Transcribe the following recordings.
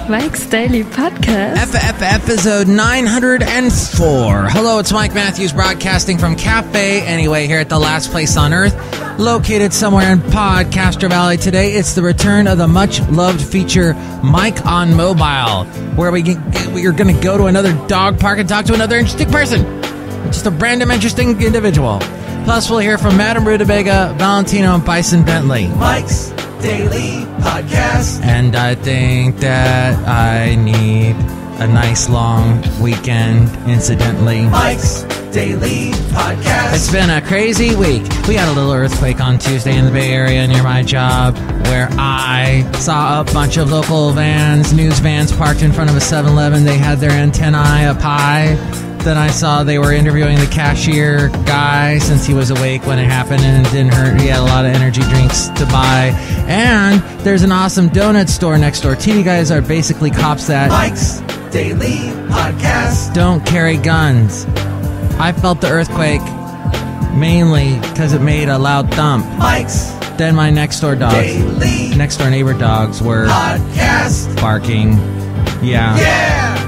Mike's Daily Podcast. Episode 904. Hello, it's Mike Matthews broadcasting from Cafe Anyway here at the last place on earth, located somewhere in Podcaster Valley. Today, it's the return of the much-loved feature, Mike on Mobile, where we're going to go to another dog park and talk to another interesting person. Just a random interesting individual. Plus, we'll hear from Madame Rootabega, Valentino, and Bison Bentley. Mike's Daily Podcast. And I think that I need a nice long weekend, incidentally. Mike's Daily Podcast. It's been a crazy week. We had a little earthquake on Tuesday in the Bay Area near my job, where I saw a bunch of local news vans parked in front of a 7-Eleven. They had their antennae up high. Then I saw they were interviewing the cashier guy since he was awake when it happened and it didn't hurt. He had a lot of energy drinks to buy. And there's an awesome donut store next door. TV guys are basically cops that Mike's Daily Podcast. Don't carry guns. I felt the earthquake mainly because it made a loud thump. Mike's Then my next door neighbor dogs were Podcast. barking. Yeah.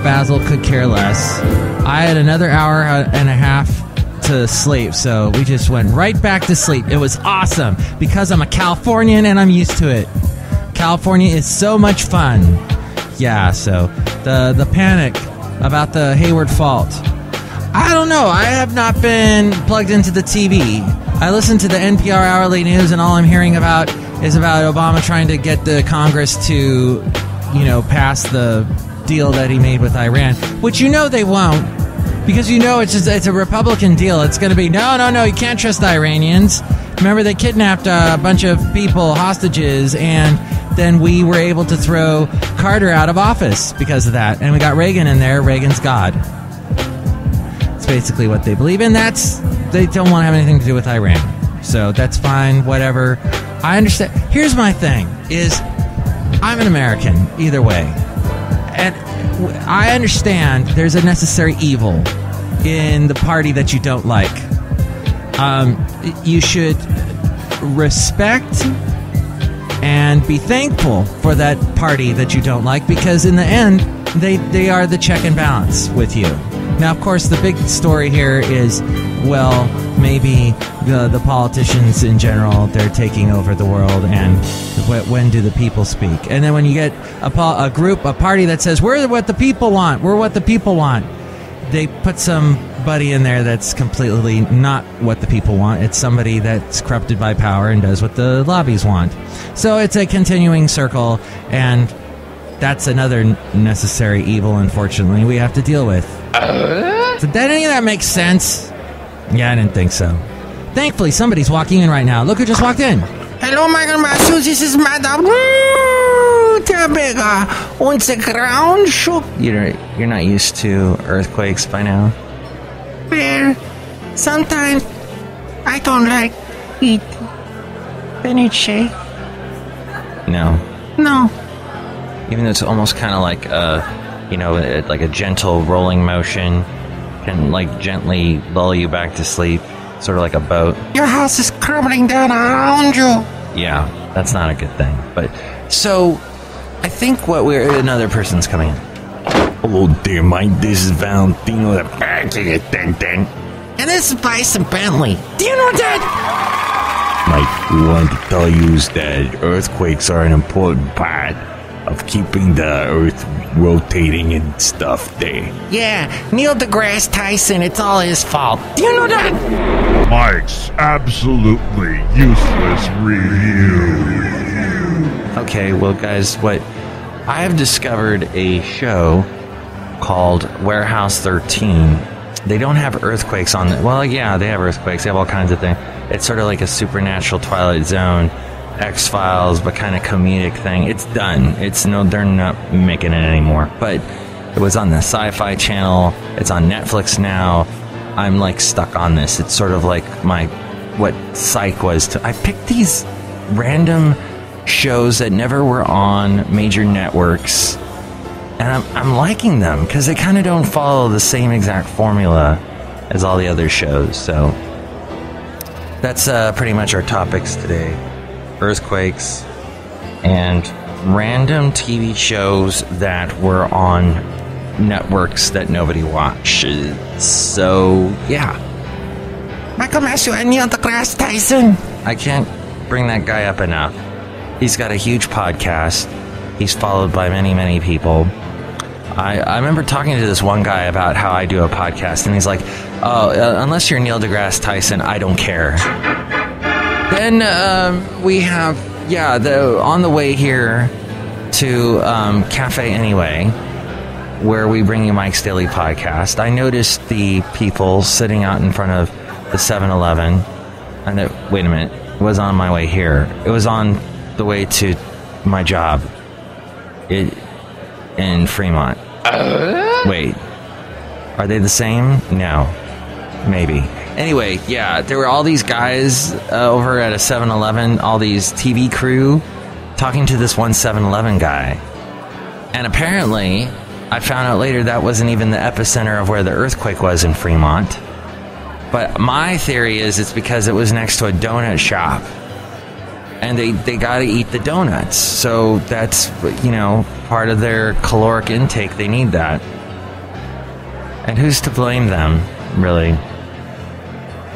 Basil could care less. I had another hour and a half to sleep, so we just went right back to sleep. It was awesome because I'm a Californian and I'm used to it. California is so much fun. Yeah, so the panic about the Hayward fault. I don't know. I have not been plugged into the TV. I listen to the NPR hourly news, and all I'm hearing about is about Obama trying to get the Congress to, pass the deal that he made with Iran, which they won't, because it's a Republican deal. It's going to be no, you can't trust the Iranians. Remember, they kidnapped a bunch of people, hostages, and then we were able to throw Carter out of office because of that, and we got Reagan in there. Reagan's God. It's basically what they believe in. They don't want to have anything to do with Iran, so that's fine, whatever. I understand. Here's my thing, is I'm an American either way. And I understand there's a necessary evil in the party that you don't like. You should respect and be thankful for that party that you don't like, because in the end, they are the check and balance with you. Now, of course, the big story here is, well, maybe the politicians in general, they're taking over the world, and when do the people speak? And then when you get a party that says, we're what the people want, they put somebody in there that's completely not what the people want. It's somebody that's corrupted by power and does what the lobbies want. So it's a continuing circle, and that's another necessary evil, unfortunately, we have to deal with. So did any of that make sense? Yeah, I didn't think so. Thankfully, somebody's walking in right now. Look who just walked in. Hello, Michael Matthews. This is Madame Rootabega. On the ground shook. You're not used to earthquakes by now? Well, sometimes I don't like it. Then it shake. No. Even though it's almost kind of like like a gentle rolling motion, can gently lull you back to sleep, sort of like a boat. Your house is crumbling down around you. Yeah, that's not a good thing. But so, I think another person's coming in. Hello there, Mike. This is Valentino, the back of your thing. And this is Bison Bentley. Do you know that? Mike, we wanted to tell you that earthquakes are an important part of keeping the earth rotating and stuff there. Yeah, Neil deGrasse Tyson, it's all his fault. Do you know that? Mike's absolutely useless review. Okay, well, guys, I have discovered a show called Warehouse 13. They don't have earthquakes on it. Well, yeah, they have earthquakes. They have all kinds of things. It's sort of like a supernatural Twilight Zone, X-Files, but kind of comedic thing. It's done. They're not making it anymore. But it was on the Sci-Fi Channel. It's on Netflix now. I'm stuck on this. It's sort of like what Psych was I picked these random shows that never were on major networks, and I'm liking them because they kind of don't follow the same exact formula as all the other shows. So that's pretty much our topics today. Earthquakes and random TV shows that were on networks that nobody watches. So, yeah. Michael Matthew and Neil deGrasse Tyson. I can't bring that guy up enough. He's got a huge podcast. He's followed by many, many people. I remember talking to this one guy about how I do a podcast, and he's like, unless you're Neil deGrasse Tyson, I don't care. Then we have, on the way here to Cafe Anyway, where we bring you Mike's Daily Podcast, I noticed the people sitting out in front of the 7-Eleven, and wait a minute, it was on my way here. It was on the way to my job in Fremont. Wait, are they the same? No, maybe. Anyway, yeah, there were all these guys over at a 7-Eleven, all these TV crew, talking to this one 7-Eleven guy. And apparently, I found out later that wasn't even the epicenter of where the earthquake was in Fremont. But my theory is it's because it was next to a donut shop. And they got to eat the donuts. So that's, part of their caloric intake. They need that. And who's to blame them, really?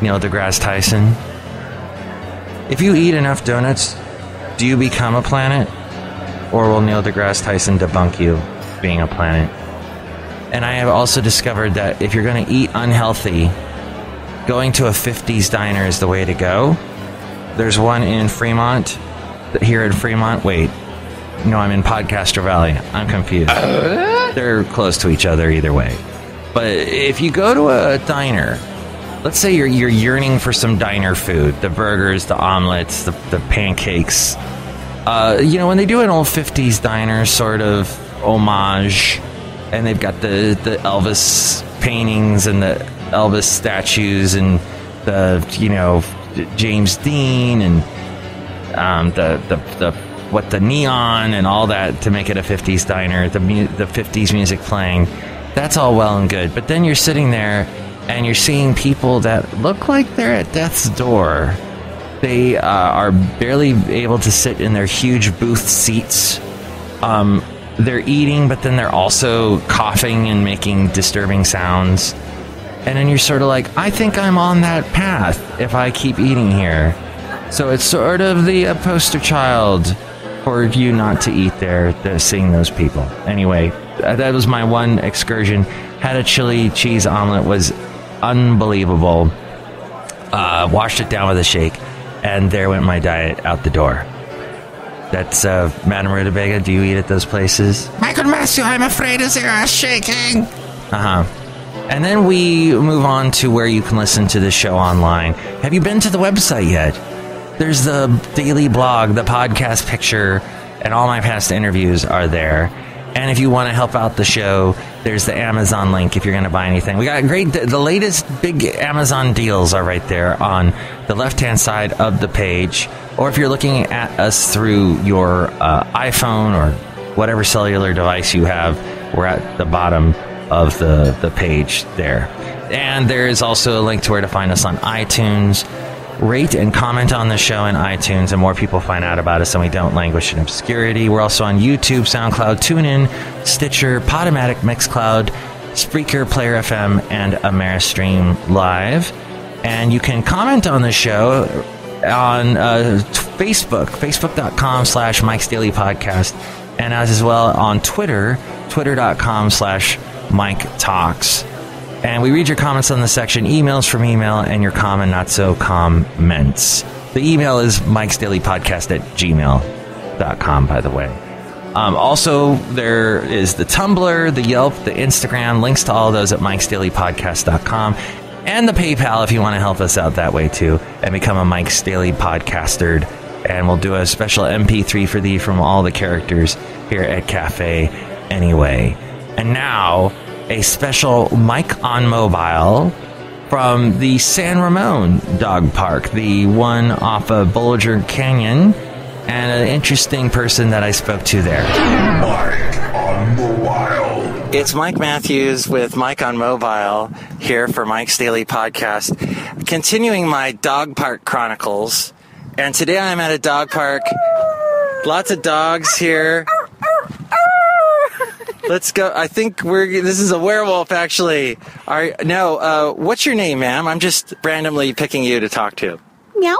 Neil deGrasse Tyson? If you eat enough donuts, do you become a planet? Or will Neil deGrasse Tyson debunk you being a planet? And I have also discovered that if you're going to eat unhealthy, going to a 50s diner is the way to go. There's one in Fremont, here in Fremont. Wait, no, I'm in Podcaster Valley. I'm confused. They're close to each other either way. But if you go to a diner, let's say you're yearning for some diner food, the burgers, the omelets, the pancakes. When they do an old 50s diner sort of homage, and they've got the Elvis paintings and the Elvis statues and the, James Dean and the neon and all that to make it a 50s diner, the 50s music playing. That's all well and good. But then you're sitting there and you're seeing people that look like they're at death's door. They are barely able to sit in their huge booth seats. They're eating, but then they're also coughing and making disturbing sounds. And then you're sort of like, I think I'm on that path if I keep eating here. So it's sort of the poster child for you not to eat there, seeing those people. Anyway, that was my one excursion. Had a chili cheese omelet, was unbelievable. Washed it down with a shake, and there went my diet out the door. That's Madame Rootabega. Do you eat at those places? Michael Matthew, I'm afraid as your ass shaking. And then we move on to where you can listen to the show online. Have you been to the website yet? There's the daily blog, the podcast picture, and all my past interviews are there. And if you want to help out the show, there's the Amazon link if you're going to buy anything. We got the latest big Amazon deals are right there on the left-hand side of the page. Or if you're looking at us through your iPhone or whatever cellular device you have, we're at the bottom of the page there. And there is also a link to where to find us on iTunes. Rate and comment on the show in iTunes, and more people find out about us and we don't languish in obscurity. We're also on YouTube, SoundCloud, TuneIn, Stitcher, Podomatic, Mixcloud, Spreaker, Player FM, and Ameristream Live. And you can comment on the show on Facebook, facebook.com/Mike's Daily Podcast, and as well on Twitter, twitter.com/Mike Talks. And we read your comments on the section emails from email and your common not so comments. The email is mikesdailypodcast@gmail.com, by the way. Also, there is the Tumblr, the Yelp, the Instagram, links to all of those at mikesdailypodcast.com, and the PayPal if you want to help us out that way too and become a Mike's Daily Podcaster. And we'll do a special MP3 for thee from all the characters here at Cafe Anyway. And now, a special Mike on Mobile from the San Ramon Dog Park, the one off of Bollinger Canyon, and an interesting person that I spoke to there. Mike on Mobile. It's Mike Matthews with Mike on Mobile here for Mike's Daily Podcast, continuing my dog park chronicles. And today I'm at a dog park Lots of dogs here. Let's go. I think this is a werewolf, actually. What's your name, ma'am? I'm just randomly picking you to talk to. Meow?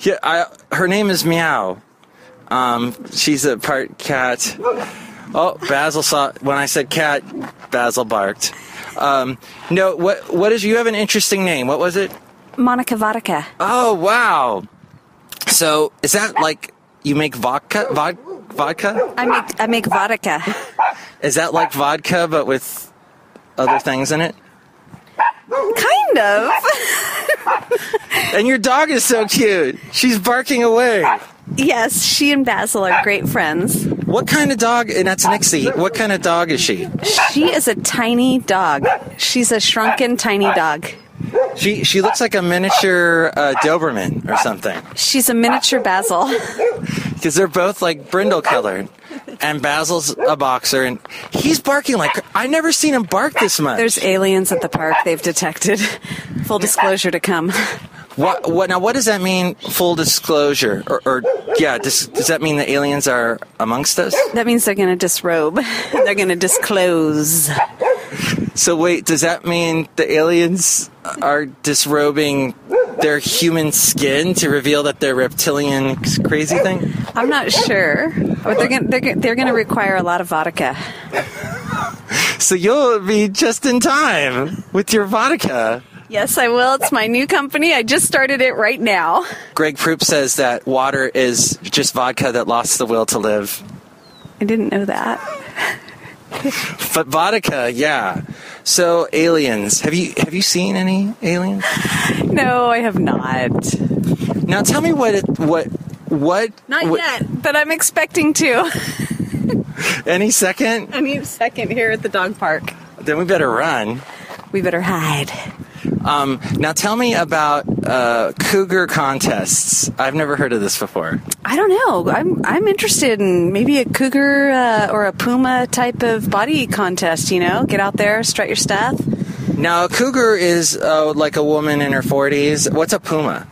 Yeah, her name is Meow. She's a part cat. Oh, Basil saw, when I said cat, Basil barked. What is, you have an interesting name. What was it? Monica Vodka. Oh, wow. So, is that like, you make vodka? Vodka? I make vodka. Is that like vodka, but with other things in it? Kind of. And your dog is so cute. She's barking away. Yes, she and Basil are great friends. What kind of dog? And that's Nixie. What kind of dog is she? She is a tiny dog. She's a shrunken, tiny dog. She looks like a miniature Doberman or something. She's a miniature Basil. Because they're both like brindle colored. And Basil's a boxer, and he's barking like, I've never seen him bark this much. There's aliens at the park they've detected. Full disclosure to come. What does that mean, full disclosure? Does that mean the aliens are amongst us? That means they're going to disrobe. They're going to disclose. So wait, does that mean the aliens are disrobing their human skin to reveal that they're reptilian crazy thing? I'm not sure, but they're going to require a lot of vodka. So you'll be just in time with your vodka. Yes, I will. It's my new company. I just started it right now. Greg Proops says that water is just vodka that lost the will to live. I didn't know that. But vodka, yeah. So aliens, have you seen any aliens? No, I have not. Now tell me what? Not yet, but I'm expecting to. Any second? Any second here at the dog park. Then we better run. We better hide. Now tell me about cougar contests. I've never heard of this before. I don't know. I'm interested in maybe a cougar or a puma type of body contest, get out there, strut your stuff. Now, a cougar is like a woman in her 40s. What's a puma?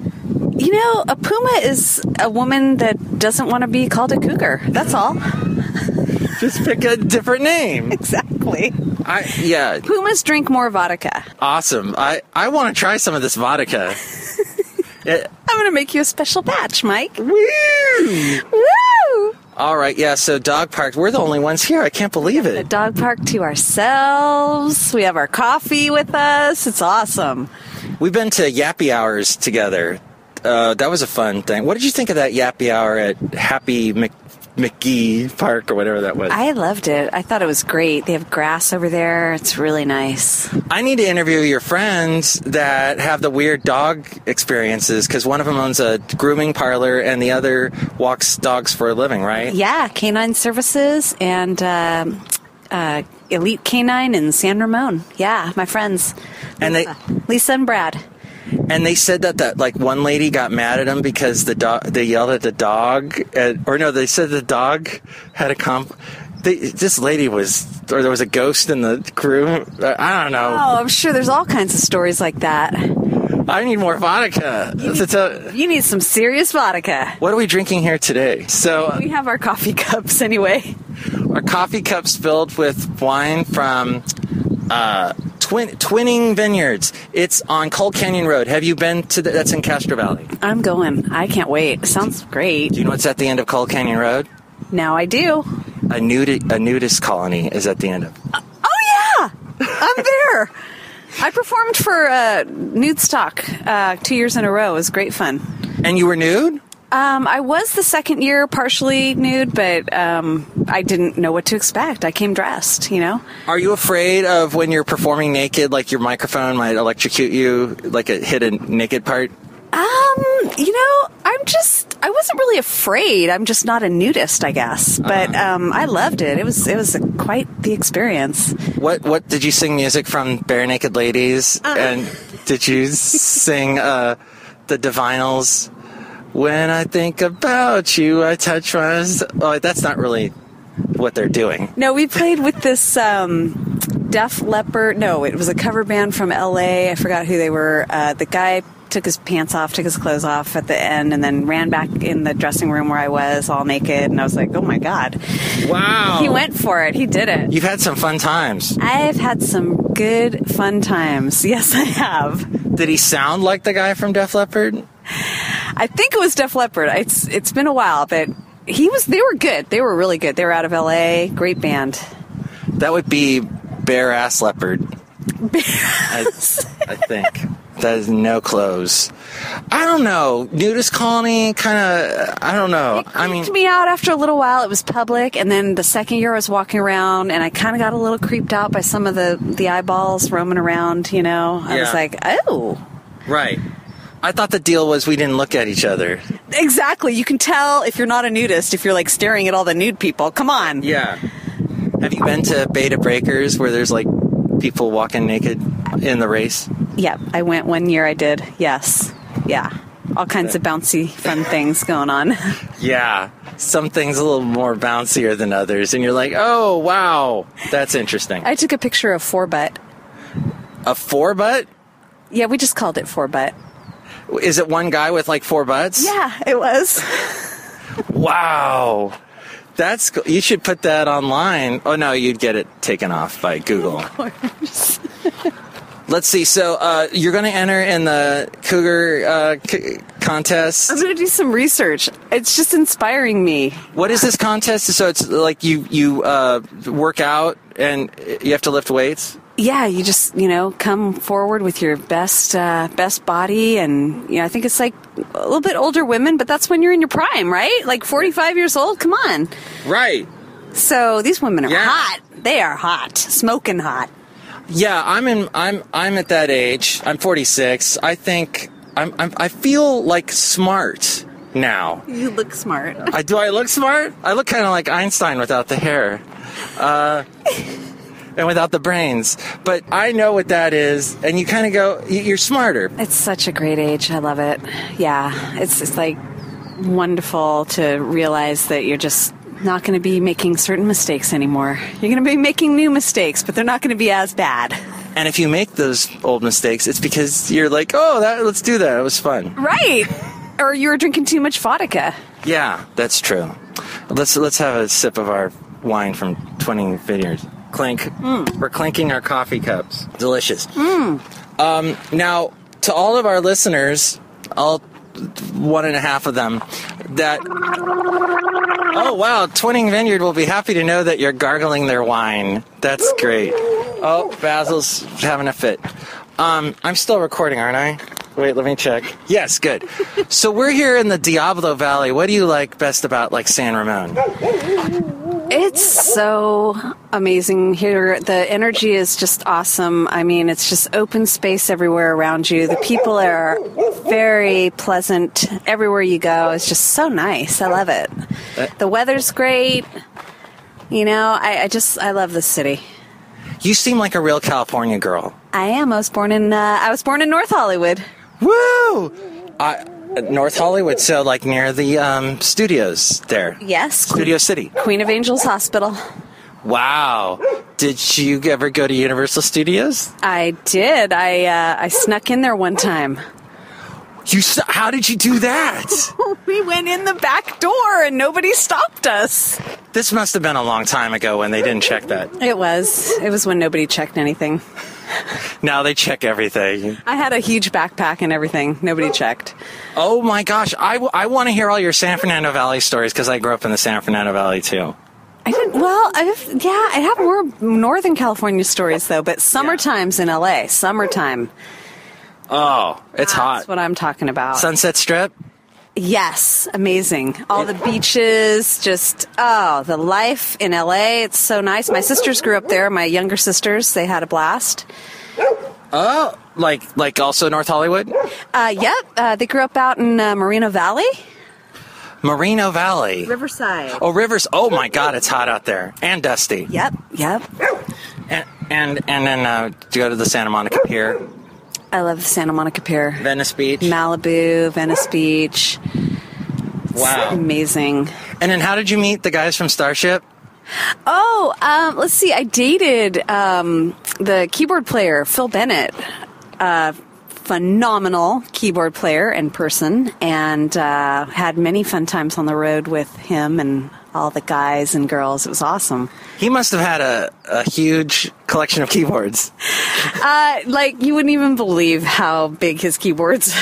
A puma is a woman that doesn't want to be called a cougar. That's all. Just pick a different name. Exactly. Yeah. Pumas drink more vodka. Awesome. I want to try some of this vodka. I'm going to make you a special batch, Mike. Woo! Woo! All right, yeah, so dog park. We're the only ones here. I can't believe it. A dog park to ourselves. We have our coffee with us. It's awesome. We've been to yappy hours together. That was a fun thing. What did you think of that yappy hour at Happy McGee Park or whatever that was? I loved it. I thought it was great. They have grass over there. It's really nice. I need to interview your friends that have the weird dog experiences, because one of them owns a grooming parlor and the other walks dogs for a living, right? Yeah, Canine Services and Elite Canine in San Ramon. Yeah, my friends. And Lisa and Brad. And they said that like one lady got mad at him because they yelled at the dog, they said the dog had this lady there was a ghost in the groom. I don't know. Oh, I'm sure there's all kinds of stories like that. I need more vodka. You need some serious vodka. What are we drinking here today? So we have our coffee cups anyway. Our coffee cups filled with wine from Twinning Vineyards. It's on Cold Canyon Road. Have you been to that's in Castro Valley? I'm going. I can't wait. Sounds great. Do you know what's at the end of Cold Canyon Road? Now I do. A nudist colony is at the end of. Oh yeah, I'm there. I performed for Nude Stock 2 years in a row. It was great fun. And you were nude? I was the second year partially nude, but I didn't know what to expect. I came dressed, Are you afraid of when you're performing naked, like your microphone might electrocute you, like it hit a naked part? I wasn't really afraid. I'm just not a nudist, I guess. But I loved it. It was quite the experience. What did you sing music from Bare Naked Ladies? And did you sing the Divinals? When I think about you, I touch my... Oh, that's not really what they're doing. No, we played with this Def Leppard. No, it was a cover band from L.A. I forgot who they were. The guy took his pants off, took his clothes off at the end, and then ran back in the dressing room where I was, all naked. And I was like, oh, my God. Wow. He went for it. He did it. You've had some fun times. I've had some good, fun times. Yes, I have. Did he sound like the guy from Def Leppard? I think it was Def Leppard. It's been a while, but they were good. They were really good. They were out of L.A. Great band. That would be Bare Ass Leopard. I think. That is no clothes. I don't know. Nudist colony, kind of, I don't know. It creeped me out after a little while. It was public, and then the second year I was walking around, and I kind of got a little creeped out by some of the eyeballs roaming around, you know. I was like, oh. Right. I thought the deal was we didn't look at each other. Exactly. You can tell if you're not a nudist, if you're like staring at all the nude people. Come on. Yeah. Have you been to Beta Breakers where there's like people walking naked in the race? Yeah, I went one year. I did. Yes. Yeah. All kinds of bouncy, fun things going on. Yeah. Some things a little more bouncier than others. And you're like, oh, wow. That's interesting. I took a picture of 4-butt. A 4-butt? Yeah, we just called it 4-butt. Is it one guy with like 4 butts? Yeah, it was. Wow. That's cool. You should put that online. Oh, no, you'd get it taken off by Google. Of course. Let's see. So you're going to enter in the Cougar contest. I'm going to do some research. It's just inspiring me. What is this contest? So it's like you work out and you have to lift weights? Yeah, you just, come forward with your best body. And, I think it's like a little bit older women, but that's when you're in your prime, right? Like 45 years old. Come on. Right. So these women are hot. They are hot. Smoking hot. Yeah, I'm at that age. I'm 46. I think I feel like smart now. You look smart. Do I look smart? I look kind of like Einstein without the hair. And without the brains. But I know what that is, and you kind of go, you're smarter. It's such a great age. I love it. Yeah, it's like wonderful to realize that you're just not going to be making certain mistakes anymore. You're going to be making new mistakes, but they're not going to be as bad. And if you make those old mistakes, it's because you're like, let's do that. It was fun. Right. Or you were drinking too much vodka. Yeah, that's true. Let's have a sip of our wine from Twining Vineyards. Clink. We're clinking our coffee cups. Delicious. Now, to all of our listeners, all 1.5 of them, that... Oh, wow, Twining Vineyard will be happy to know that you're gargling their wine. That's great. Oh, Basil's having a fit. I'm still recording, aren't I? Wait, let me check. Yes, good. So we're here in the Diablo Valley. What do you like best about, San Ramon? It's so amazing here. The energy is just awesome. I mean, it's just open space everywhere around you. The people are very pleasant everywhere you go. It's just so nice. I love it. The weather's great. I love this city. You seem like a real California girl. I am. I was born in North Hollywood. Woo! North Hollywood, so near the studios there. Yes. Studio City. Queen of Angels Hospital. Wow. Did you ever go to Universal Studios? I did. I snuck in there one time. How did you do that? We went in the back door and nobody stopped us. This must have been a long time ago when they didn't check that. It was. It was when nobody checked anything. Now they check everything. I had a huge backpack and everything. Nobody checked. Oh my gosh. I want to hear all your San Fernando Valley stories because I grew up in the San Fernando Valley too. I didn't. Well, I have more Northern California stories though, but summertime's in LA. Summertime. Oh, it's hot. That's what I'm talking about. Sunset Strip? Yes, amazing. All the beaches, the life in LA, it's so nice. My sisters grew up there, my younger sisters, they had a blast. Oh, like also North Hollywood? Yep, they grew up out in Moreno Valley. Moreno Valley. Riverside. Oh, oh my God, it's hot out there. And dusty. Yep. And then do you go to the Santa Monica Pier? I love the Santa Monica Pier. Venice Beach. Malibu, Venice Beach. Wow. It's amazing. And then how did you meet the guys from Starship? Oh, let's see. I dated the keyboard player, Phil Bennett. Phenomenal keyboard player in person, and had many fun times on the road with him and all the guys and girls. It was awesome. He must have had a huge collection of keyboards. Like, you wouldn't even believe how big his keyboards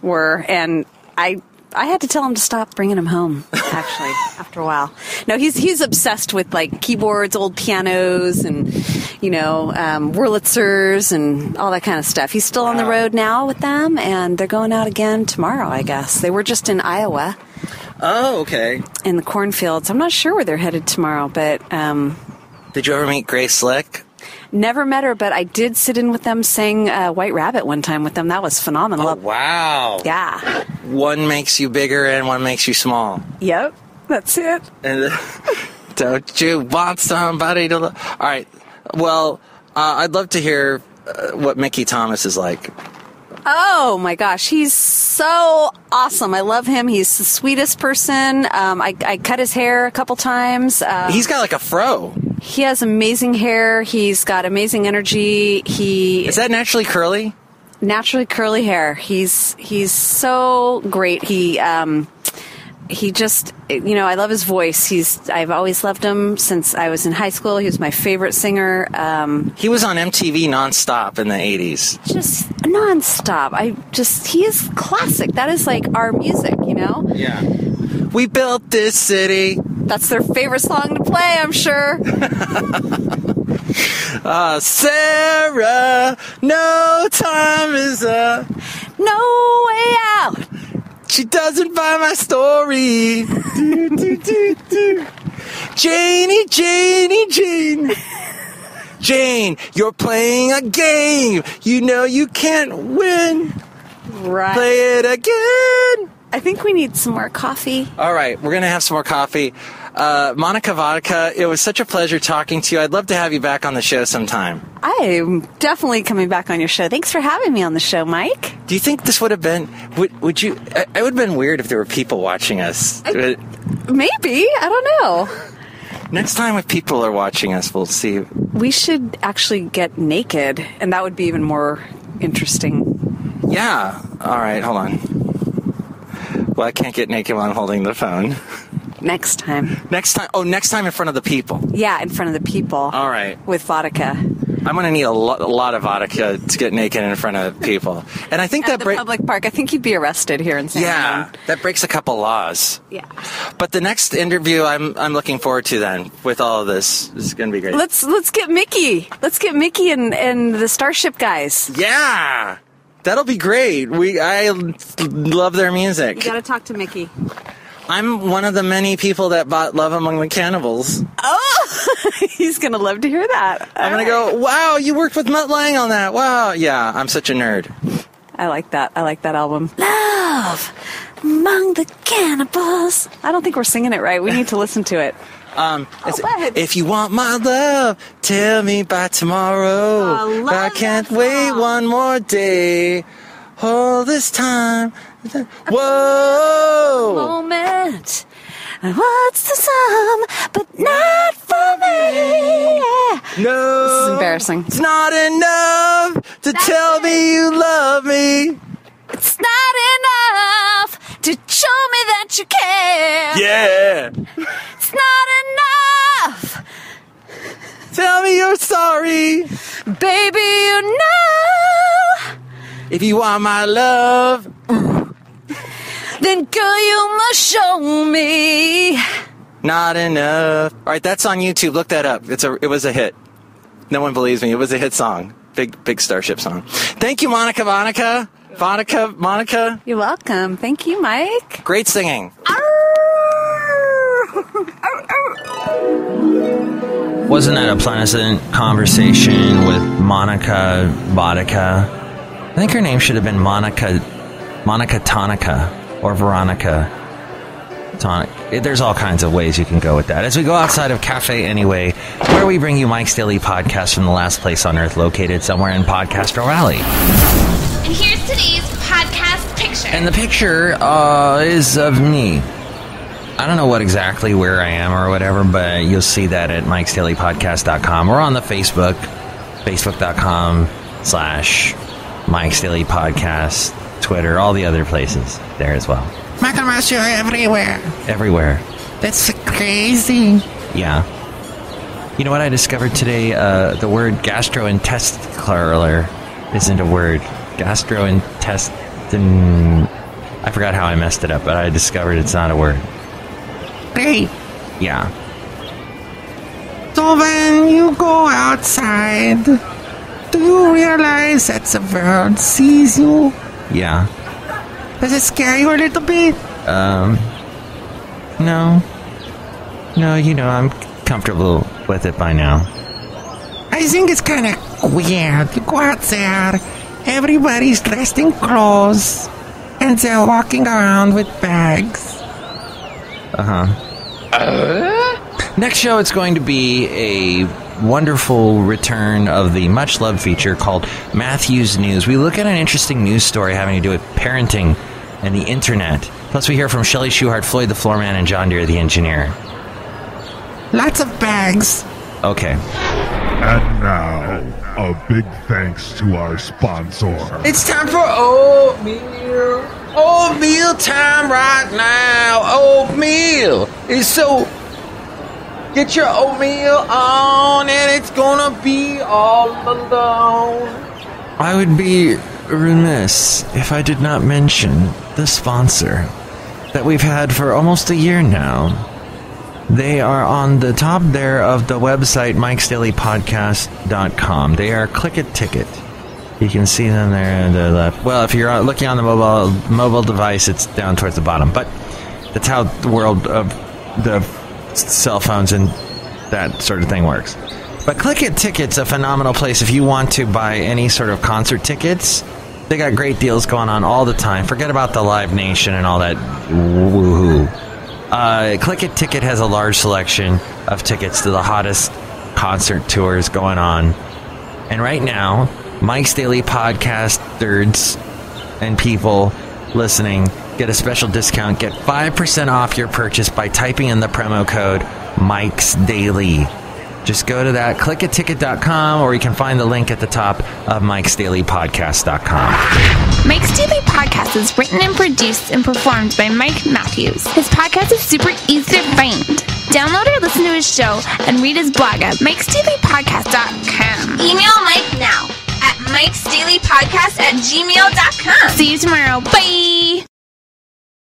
were, and I had to tell him to stop bringing him home, actually, after a while. No, he's obsessed with, like, keyboards, old pianos, and, Wurlitzers and all that kind of stuff. He's still on the road now with them, and they're going out again tomorrow, I guess. They were just in Iowa. Oh, okay. In the cornfields. I'm not sure where they're headed tomorrow, but... Did you ever meet Grace Slick? Never met her, but I did sit in with them, sang White Rabbit one time with them. That was phenomenal. Oh, wow. Yeah. One makes you bigger and one makes you small. Yep, that's it. And don't you want somebody to... All right. Well, I'd love to hear what Mickey Thomas is like. Oh, my gosh. He's so awesome. I love him. He's the sweetest person. I cut his hair a couple times. He's got like a fro. He has amazing hair. He's got amazing energy. Is that naturally curly? Naturally curly hair. He's so great. He just, I love his voice. I've always loved him since I was in high school. He was my favorite singer. He was on MTV nonstop in the 80s. Just nonstop. He is classic. That is like our music, Yeah. We built this city. That's their favorite song to play, I'm sure. Sarah, no time is up. No way out. She doesn't buy my story. Janie. Jane, you're playing a game. You know you can't win. Right. Play it again. I think we need some more coffee. All right, we're going to have some more coffee. Monica Vodka, it was such a pleasure talking to you. I'd love to have you back on the show sometime. I'm definitely coming back on your show. Thanks for having me on the show, Mike. Do you think this would have been... Would you... It would have been weird if there were people watching us. Maybe. I don't know. Next time if people are watching us, we'll see. We should actually get naked, and that would be even more interesting. Yeah. All right, hold on. Well, I can't get naked while I'm holding the phone. Next time. Next time in front of the people. Yeah, in front of the people. All right. With vodka. I'm going to need a lot of vodka to get naked in front of people. And I think At the public park, I think you'd be arrested here in San Diego. That breaks a couple laws. Yeah. But the next interview I'm looking forward to then with all of this. This is going to be great. Let's get Mickey. Let's get Mickey and the Starship guys. Yeah. That'll be great. I love their music. You got to talk to Mickey. I'm one of the many people that bought Love Among the Cannibals. Oh, he's going to love to hear that. I'm going to go, wow, you worked with Mutt Lange on that. Wow. Yeah, I'm such a nerd. I like that. I like that album. Love Among the Cannibals. I don't think we're singing it right. We need to listen to it. If you want my love, tell me by tomorrow. I can't wait one more day. All this time. Whoa! Moment. What's the sum, but not for me? No. This is embarrassing. It's not enough to tell me you love me. It's not enough to show me that you care. Yeah. It's not enough. Tell me you're sorry. Baby, you know. If you want my love, then girl, you must show me. Not enough. All right, that's on YouTube. Look that up. It was a hit. No one believes me. It was a hit song. Big Starship song. Thank you, Monica. Monica. You're welcome. Thank you, Mike. Great singing. Wasn't that a pleasant conversation with Monica Vodka? I think her name should have been Monica Tonica or Veronica Tonic. There's all kinds of ways you can go with that. As we go outside of Cafe Anyway, where we bring you Mike's Daily Podcast from the last place on earth located somewhere in Podcastro Valley. And here's today's podcast picture. And the picture is of me. I don't know exactly where I am or whatever, but you'll see that at MIKEs-DAILY-PODCAST.com. We're on the Facebook, facebook.com/MIKEs-DAILY-PODCAST, Twitter, all the other places there as well. Michael Mouse, you're everywhere. Everywhere. That's crazy. Yeah. You know what I discovered today? The word gastrointestinal isn't a word. Gastrointestin... I forgot how I messed it up, but I discovered it's not a word. Great. Yeah. So when you go outside, do you realize that the world sees you? Yeah. Does it scare you a little bit? No. No, I'm comfortable with it by now. I think it's kind of weird. You go out there, everybody's dressed in clothes, and they're walking around with bags. Next show, it's going to be a wonderful return of the much-loved feature called Matthew's News. We look at an interesting news story having to do with parenting and the internet. Plus, we hear from Shelley Shuhart, Floyd the Floorman, and John Deere the Engineer. Lots of bags. Okay. And now, a big thanks to our sponsor. It's time for oatmeal. Oatmeal time right now. Oatmeal is so... Get your oatmeal on and it's gonna be all alone. I would be remiss if I did not mention the sponsor that we've had for almost a year now. They are on the top there of the website, MIKEs-DAILY-PODCAST.com. They are Click It Ticket. You can see them there on the left. Well, if you're looking on the mobile device, it's down towards the bottom. But that's how the world of the cell phones and that sort of thing works. But Click It Ticket's a phenomenal place if you want to buy any sort of concert tickets. They got great deals going on all the time. Forget about the Live Nation and all that woohoo. Click It Ticket has a large selection of tickets to the hottest concert tours going on. And right now, Mike's Daily Podcast nerds and people listening get a special discount. Get 5% off your purchase by typing in the promo code Mike's Daily. Just go to that, clickaticket.com, or you can find the link at the top of MIKEs-DAILY-PODCAST.com. Mike's Daily Podcast is written and produced and performed by Mike Matthews. His podcast is super easy to find. Download or listen to his show and read his blog at MIKEs-DAILY-PODCAST.com. Email Mike now at MIKEs-DAILY-PODCAST@gmail.com. See you tomorrow. Bye!